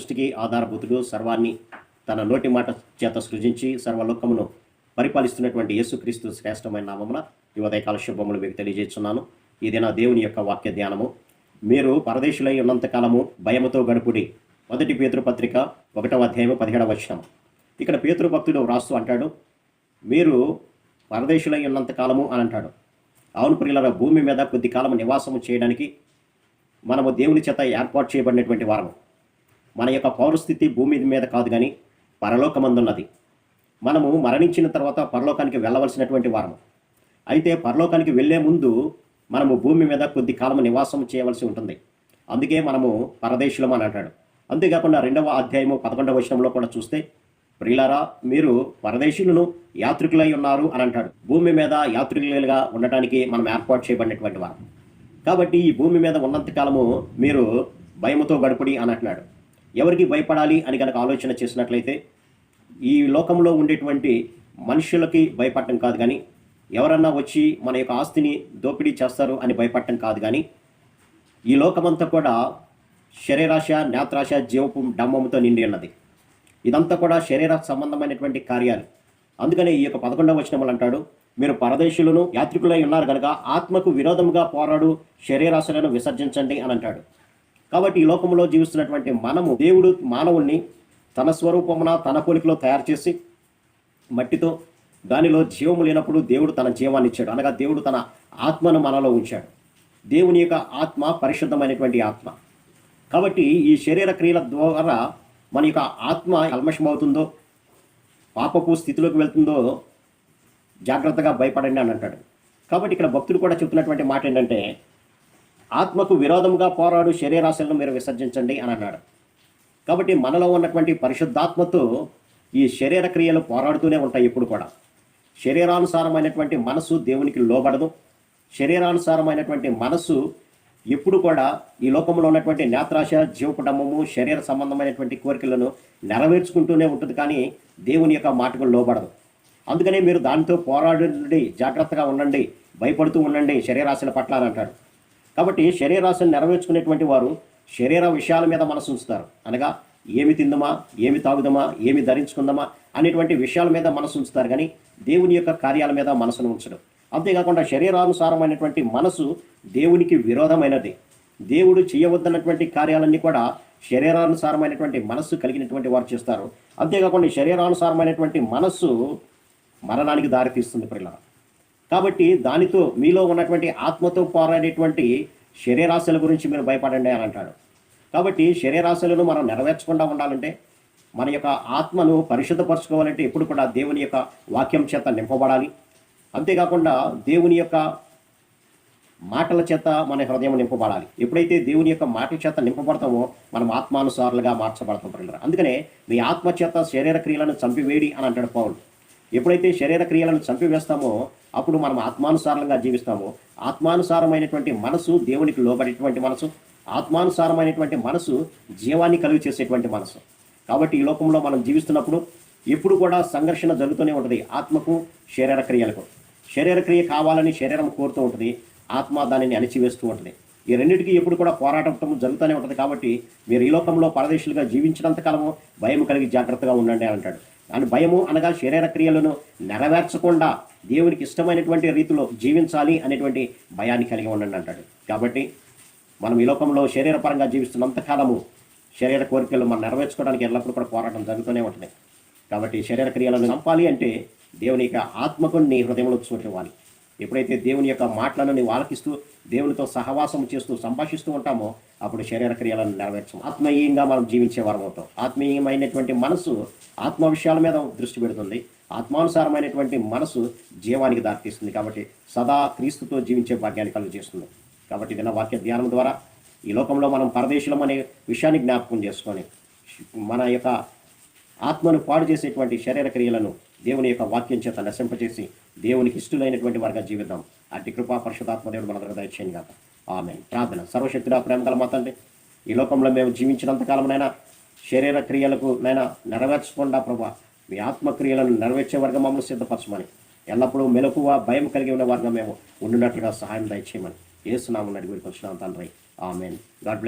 సృష్టికి ఆధారభూతుడు, సర్వాన్ని తన నోటి మాట చేత సృజించి సర్వలోకమును పరిపాలిస్తున్నటువంటి యేసుక్రీస్తు శ్రేష్టమైన నామమున ఈ ఉదయకాల శుభములు మీకు తెలియజేస్తున్నాను. ఇది నా దేవుని యొక్క వాక్య ధ్యానము. మీరు పరదేశులై ఉన్నంత కాలము భయముతో గడుపుడి. 1 పేతురు పత్రిక 1వ అధ్యాయము 17వ వచనం. ఇక్కడ పేతురు భక్తుడు వ్రాస్తూ అంటాడు, మీరు పరదేశులై ఉన్నంత కాలము అని అంటాడు. అవును ప్రియులారా, భూమి మీద కొద్ది కాలము నివాసము చేయడానికి మనము దేవుని చేత ఏర్పాటు చేయబడినటువంటి వారము. మన యొక్క పౌరస్థితి భూమి మీద కాదు కానీ పరలోకమందున్నది. మనము మరణించిన తర్వాత పరలోకానికి వెళ్ళవలసినటువంటి వారము. అయితే పరలోకానికి వెళ్ళే ముందు మనము భూమి మీద కొద్ది కాలము నివాసం చేయవలసి ఉంటుంది. అందుకే మనము పరదేశులం అని అంటాడు. అంతేకాకుండా 2వ అధ్యాయము 11వ వచనంలో కూడా చూస్తే, ప్రియులారా మీరు పరదేశులను యాత్రికులై ఉన్నారు అని అంటాడు. భూమి మీద యాత్రికులుగా ఉండటానికి మనం ఏర్పాటు చేయబడినటువంటి వారు. కాబట్టి ఈ భూమి మీద ఉన్నంతకాలము మీరు భయముతో గడుపుడి అని అంటున్నాడు. ఎవరికి భయపడాలి అని కనుక ఆలోచన చేసినట్లయితే, ఈ లోకంలో ఉండేటువంటి మనుషులకి భయపడటం కాదు కానీ, ఎవరన్నా వచ్చి మన యొక్క ఆస్తిని దోపిడీ చేస్తారు అని భయపడటం కాదు కానీ, ఈ లోకమంతా కూడా శరీరాశ, నేత్రాశ, జీవపు డంబముతో నిండి ఉన్నది. ఇదంతా కూడా శరీర సంబంధమైనటువంటి కార్యాలు. అందుకనే ఈ యొక్క 11వ వచనములు అంటాడు, మీరు పరదేశులను యాత్రికులై ఉన్నారు కనుక ఆత్మకు విరోధముగా పోరాడు శరీరాశలను విసర్జించండి అని అంటాడు. కాబట్టి ఈ లోకంలో జీవిస్తున్నటువంటి మనము, దేవుడు మానవుణ్ణి తన స్వరూపమున తన పోలికలో తయారు చేసి మట్టితో దానిలో జీవము లేనప్పుడు దేవుడు తన జీవాన్ని ఇచ్చాడు. అనగా దేవుడు తన ఆత్మను మనలో ఉంచాడు. దేవుని యొక్క ఆత్మ పరిశుద్ధమైనటువంటి ఆత్మ. కాబట్టి ఈ శరీర క్రియల ద్వారా మన యొక్క ఆత్మ కల్మషమవుతుందో, పాపపు స్థితిలోకి వెళ్తుందో జాగ్రత్తగా భయపడండి అని అంటాడు. కాబట్టి ఇక్కడ భక్తుడు కూడా చెప్తున్నటువంటి మాట ఏంటంటే, ఆత్మకు విరోధముగా పోరాడు శరీరాశలను మీరు విసర్జించండి అని అన్నాడు. కాబట్టి మనలో ఉన్నటువంటి పరిశుద్ధాత్మతో ఈ శరీర క్రియలు పోరాడుతూనే ఉంటాయి ఎప్పుడు కూడా. శరీరానుసారమైనటువంటి మనసు దేవునికి లోబడదు. శరీరానుసారమైనటువంటి మనసు ఎప్పుడు కూడా ఈ లోకంలో ఉన్నటువంటి నేత్రాశ, జీవకుటంబము, శరీర సంబంధమైనటువంటి కోరికలను నెరవేర్చుకుంటూనే ఉంటుంది, కానీ దేవుని యొక్క మాటకు లోబడదు. అందుకనే మీరు దానితో పోరాడండి, జాగ్రత్తగా ఉండండి, భయపడుతూ ఉండండి శరీరాశల పట్ల అని అంటాడు. కాబట్టి శరీరాశను నెరవేర్చుకునేటువంటి వారు శరీర విషయాల మీద మనసు ఉంచుతారు. అనగా ఏమి తిందమా, ఏమి తాగుదమా, ఏమి ధరించుకుందామా అనేటువంటి విషయాల మీద మనసు ఉంచుతారు, కానీ దేవుని యొక్క కార్యాల మీద మనసును ఉంచడం. అంతేకాకుండా శరీరానుసారమైనటువంటి మనసు దేవునికి విరోధమైనది. దేవుడు చేయవద్దన్నటువంటి కార్యాలన్నీ కూడా శరీరానుసారమైనటువంటి మనస్సు కలిగినటువంటి వారు చేస్తారు. అంతేకాకుండా శరీరానుసారమైనటువంటి మనస్సు మరణానికి దారితీస్తుంది ప్రియులారా. కాబట్టి దానితో మీలో ఉన్నటువంటి ఆత్మతో పోరాడేటువంటి శరీరాశల గురించి మీరు భయపడండి అని అంటాడు. కాబట్టి శరీరాశలను మనం నెరవేర్చకుండా ఉండాలంటే, మన యొక్క ఆత్మను పరిశుద్ధపరచుకోవాలంటే ఎప్పుడు కూడా దేవుని యొక్క వాక్యం చేత నింపబడాలి. అంతేకాకుండా దేవుని యొక్క మాటల చేత మన హృదయం నింపబడాలి. ఎప్పుడైతే దేవుని యొక్క మాటల చేత నింపబడతామో మనం ఆత్మానుసారులుగా మార్చబడతాం ప్రియులారా. అందుకనే మీ ఆత్మ చేత శరీర క్రియలను చంపివేడి అని అంటాడు పౌలు. ఎప్పుడైతే శరీర క్రియలను చంపివేస్తామో అప్పుడు మనం ఆత్మానుసారంగా జీవిస్తామో, ఆత్మానుసారమైనటువంటి మనసు దేవునికి లోబడేటువంటి మనసు, ఆత్మానుసారమైనటువంటి మనసు జీవాన్ని కలుగు చేసేటువంటి మనసు. కాబట్టి ఈ లోకంలో మనం జీవిస్తున్నప్పుడు ఎప్పుడు కూడా సంఘర్షణ జరుగుతూనే ఉంటుంది, ఆత్మకు శరీర క్రియలకు. శరీర క్రియ కావాలని శరీరం కోరుతూ ఉంటుంది, ఆత్మ దానిని అణిచివేస్తూ ఉంటుంది. ఈ రెండింటికి ఎప్పుడు కూడా పోరాటం జరుగుతూనే ఉంటుంది. కాబట్టి మీరు ఈ లోకంలో పరదేశులుగా జీవించినంత కాలము భయం కలిగి జాగ్రత్తగా ఉండండి అని అంటాడు. దాని భయము అనగా శరీర క్రియలను నెరవేర్చకుండా దేవునికి ఇష్టమైనటువంటి రీతిలో జీవించాలి అనేటువంటి భయాన్ని కలిగి ఉండండి అంటాడు. కాబట్టి మనం ఈ లోకంలో శరీరపరంగా జీవిస్తున్నంతకాలము శరీర కోరికలు మనం నెరవేర్చుకోవడానికి ఎల్లప్పుడూ కూడా పోరాటం జరుగుతూనే ఉంటుంది. కాబట్టి శరీర క్రియలను చంపాలి అంటే దేవుని యొక్క ఆత్మకు నీ హృదయంలో చోటివ్వాలి. ఎప్పుడైతే దేవుని యొక్క మాటలను నీవు ఆలకిస్తూ దేవునితో సహవాసం చేస్తూ సంభాషిస్తూ ఉంటామో అప్పుడు శరీర క్రియలను నెరవేర్చము. ఆత్మీయంగా మనం జీవించే వారం అవుతాం. ఆత్మీయమైనటువంటి మనసు ఆత్మ విషయాల మీద దృష్టి పెడుతుంది. ఆత్మానుసారమైనటువంటి మనసు జీవానికి దారితీస్తుంది. కాబట్టి సదా క్రీస్తుతో జీవించే భాగ్యాన్ని కలుగు చేస్తుంది. కాబట్టి ఇది నా వాక్య ధ్యానం ద్వారా ఈ లోకంలో మనం పరదేశులం అనే విషయాన్ని జ్ఞాపకం చేసుకొని మన యొక్క ఆత్మను పాడు చేసేటువంటి శరీర క్రియలను దేవుని యొక్క వాక్యం చేత నశింపజేసి దేవునికి ఇష్టలైనటువంటి వారిగా జీవిద్దాం. అట్టి కృపా పరిశుద్ధాత్మ దేవుడు మనందరికీ దయచేయను గాక. ఆమేన్. ప్రార్థన. సర్వశక్తుడా, ప్రేమగల మా తండ్రి, ఈ లోకంలో మేము జీవించినంతకాలమైనా శరీర క్రియలకు నైనా నెరవేర్చకుండా ప్రభా మీ ఆత్మక్రియలను నెరవేర్చే వర్గం మమ్మల్ని సిద్ధపరచమని, ఎల్లప్పుడూ మెలకువ భయం కలిగి ఉన్న వర్గం మేము ఉండినట్లుగా సహాయం దయచేయమని యేసు నామమున అడిగి వేడుకొంచున్నాము తండ్రి. ఆమేన్. God bless.